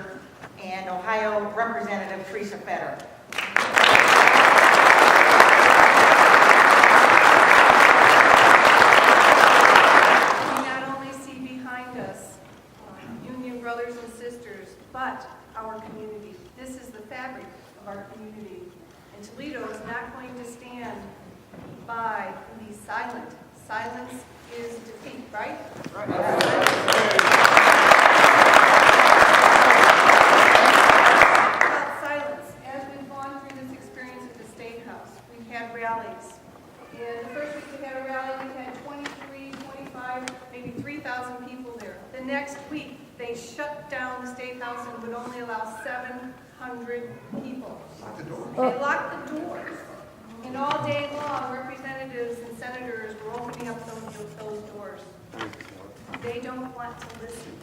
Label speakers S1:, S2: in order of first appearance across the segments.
S1: Senator and Ohio Representative Teresa Fetter.
S2: We not only see behind us union brothers and sisters, but our community. This is the fabric of our community. And Toledo is not going to stand by and be silent. Silence is defeat, right? About silence, as we've gone through this experience at the State House, we've had rallies. And the first week we had a rally, we had 23, 25, maybe 3,000 people there. The next week, they shut down the State House and would only allow 700 people. They locked the doors. And all day long, representatives and senators were opening up those doors. They don't want to listen.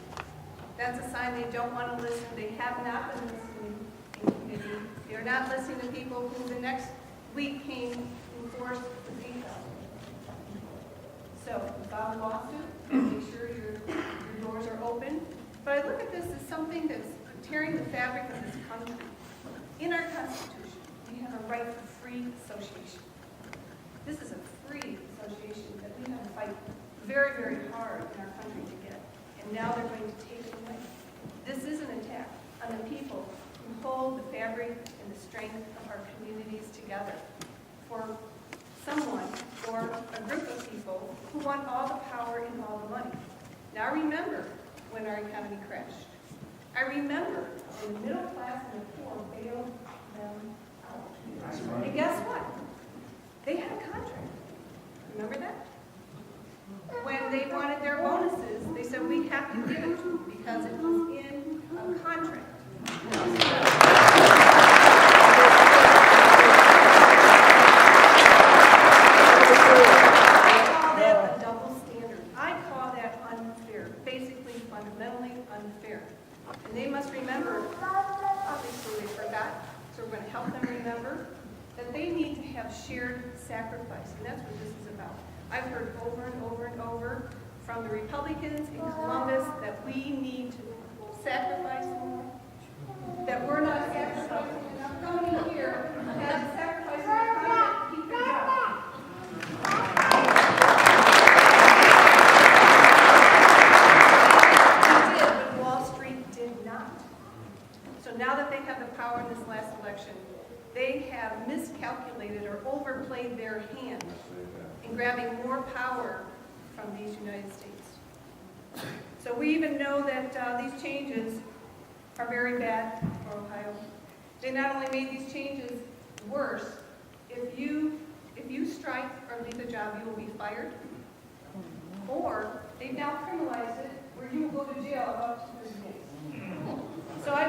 S2: That's a sign they don't want to listen. They have not been listening in committee. They're not listening to people who the next week came and forced the State House. So, file a lawsuit, make sure your doors are open. But I look at this as something that's tearing the fabric of this country. In our Constitution, we have a right to free association. This is a free association that we have to fight very, very hard in our country to get. And now they're going to take it away. This is an attack on the people who hold the fabric and the strength of our communities together. For someone or a group of people who want all the power and all the money. Now I remember when our economy crashed. I remember when the middle class and the poor bailed them out. And guess what? They had a contract. Remember that? When they wanted their bonuses, they said, we have to give it to them because it was in a contract. I call that a double standard. I call that unfair, basically fundamentally unfair. And they must remember, obviously they forgot, so we're going to help them remember that they need to have shared sacrifice, and that's what this is about. I've heard over and over and over from the Republicans in Columbus that we need to sacrifice more, that we're not sacrificing enough. Coming here and sacrificing their time to keep their job. We did, but Wall Street did not. So now that they have the power in this last election, they have miscalculated or overplayed their hand in grabbing more power from these United States. So we even know that these changes are very bad for Ohio. They not only made these changes worse, if you strike or leave a job, you will be fired, or they've now criminalized it where you will go to jail up to 30 days. So I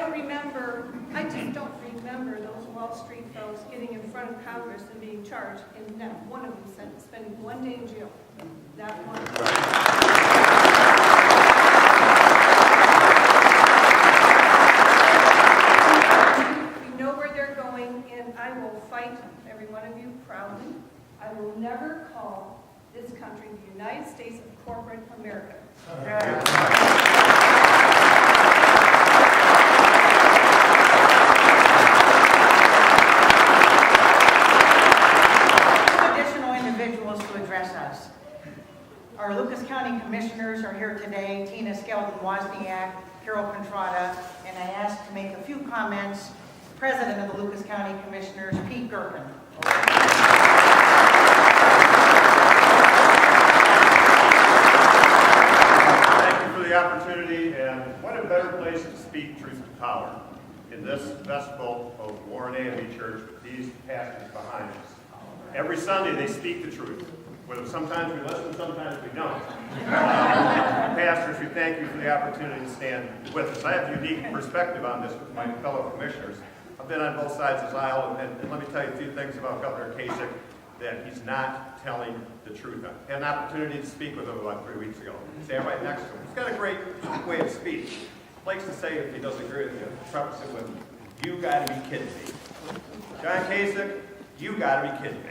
S2: just don't remember those Wall Street folks getting in front of Congress and being charged, and not one of them said spending 1 day in jail. Not one. We know where they're going, and I will fight every one of you proudly. I will never call this country the United States of corporate America.
S1: Our Lucas County Commissioners are here today, Tina Skelton-Wozniak, Carol Contrada, and I ask to make a few comments, President of the Lucas County Commissioners, Pete Gherkin.
S3: Thank you for the opportunity, and what a better place to speak truth to power in this vestibule of Warren AME Church with these pastors behind us. Every Sunday they speak the truth. Whether sometimes we listen, sometimes we don't. Pastors, we thank you for the opportunity to stand with us. I have a unique perspective on this with my fellow commissioners. I've been on both sides of the aisle, and let me tell you a few things about Governor Kasich that he's not telling the truth on. I had an opportunity to speak with him about 3 weeks ago. Stand right next to him. He's got a great way of speaking. He likes to say, if he doesn't agree with you, preface it with, you gotta be kidding me. John Kasich, you gotta be kidding me.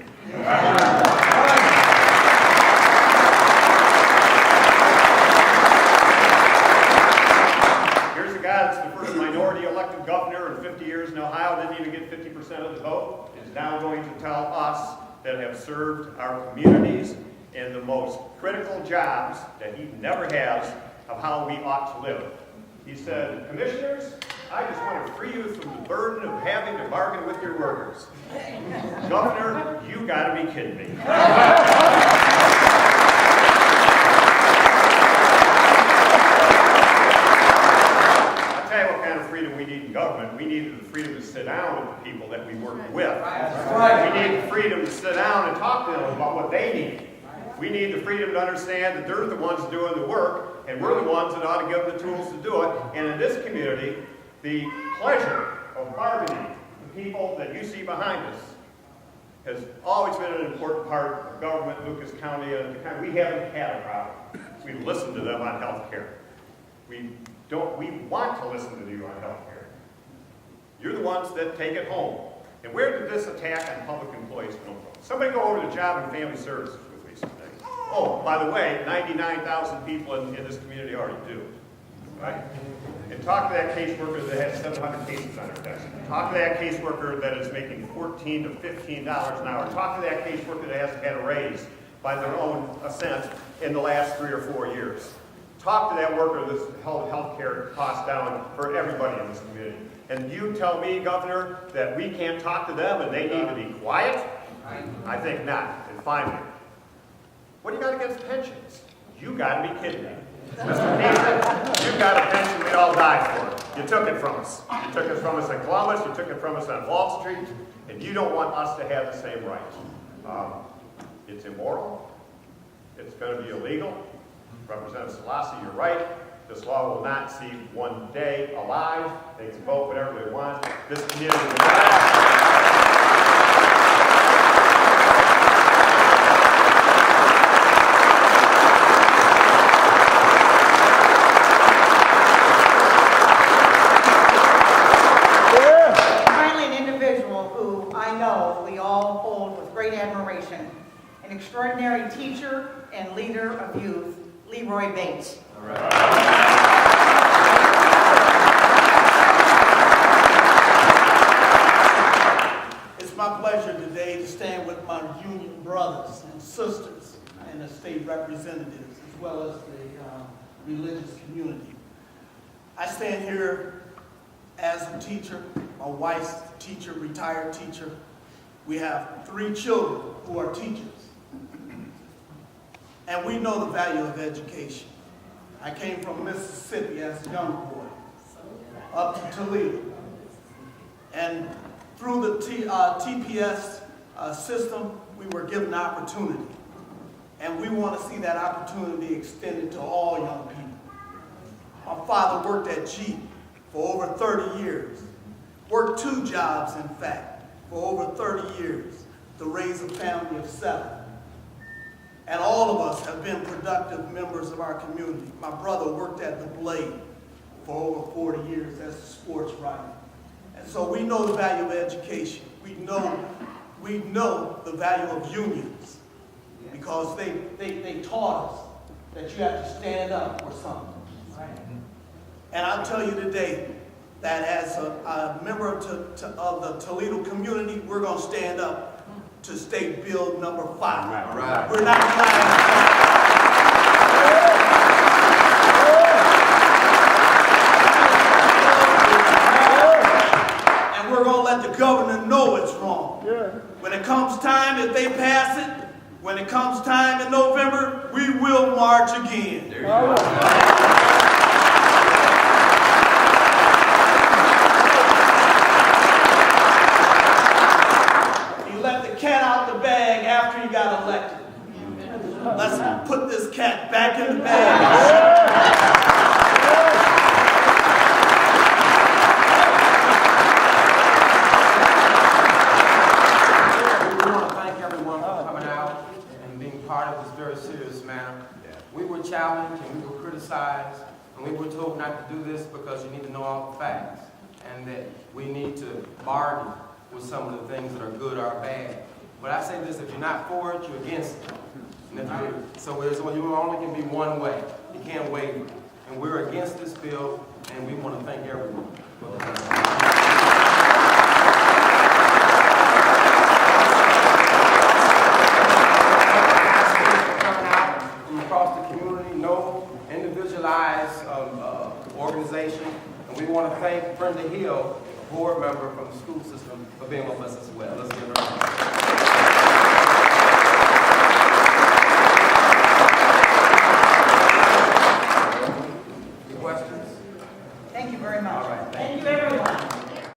S3: Here's a guy that's the first first minority elected governor in 50 years in Ohio, didn't even get 50% of the vote, is now going to tell us that have served our communities in the most critical jobs that he never has of how we ought to live. He said, commissioners, I just want to free you from the burden of having to bargain with your workers. Governor, you got to be kidding me. Freedom we need in government. We need the freedom to sit down with the people that we work with. We need the freedom to sit down and talk to them about what they need. We need the freedom to understand that they're the ones doing the work, and we're the ones that ought to give them the tools to do it. And in this community, the pleasure of bargaining, the people that you see behind us, has always been an important part of government in Lucas County, and we haven't had a problem. We've listened to them on health care. We want to listen to you on health care. You're the ones that take it home. And where did this attack on public employees come from? Somebody go over to Job and Family Services with me someday. Oh, by the way, 99,000 people in this community already do. Right? And talk to that caseworker that has 700 cases on their desk. Talk to that caseworker that is making $14 to $15 an hour. Talk to that caseworker that hasn't had a raise by their own assent in the last 3 or 4 years. Talk to that worker that's held health care costs down for everybody in this community. And you tell me, Governor, that we can't talk to them and they need to be quiet? I think not. And finally, what do you got against pensions? You got to be kidding me. Mr. Neeson, you got a pension we'd all die for. You took it from us. You took it from us in Columbus, you took it from us on Wall Street, and you don't want us to have the same rights. It's immoral. It's going to be illegal. Representative Selassie, you're right. This law will not see one day alive. They can vote whatever they want. This community will not.
S1: Finally, an individual who I know we all hold with great admiration, an extraordinary teacher and leader of youth, Leroy Bates.
S4: All right.
S5: It's my pleasure today to stand with my union brothers and sisters and the state representatives, as well as the religious community. I stand here as a teacher. My wife's a teacher, retired teacher. We have 3 children who are teachers. And we know the value of education. I came from Mississippi as a young boy, up to Toledo. And through the TPS system, we were given opportunity. And we want to see that opportunity extended to all young people. My father worked at Jeep for over 30 years. Worked 2 jobs, in fact, for over 30 years to raise a family of 7. And all of us have been productive members of our community. My brother worked at the Blade for over 40 years as a sports writer. And so we know the value of education. We know the value of unions because they taught us that you have to stand up for something. And I'll tell you today that as a member of the Toledo community, we're going to stand up to State Bill number 5.
S4: All right.
S5: We're not lying. And we're going to let the governor know it's wrong. When it comes time, if they pass it, when it comes time in November, we will march again.
S4: There you go.
S5: Cat out the bag after he got elected. Let's put this cat back in the bag.
S6: We want to thank everyone for coming out and being part of this very serious matter. We were challenged and we were criticized and we were told not to do this because you need to know all the facts and that we need to bargain with some of the things that are good or bad. But I say this, if you're not for it, you're against it. And so you only can be one way. You can't waver. And we're against this bill, and we want to thank everyone. Hill, a board member from the school system, for being with us as well. Let's give her a round.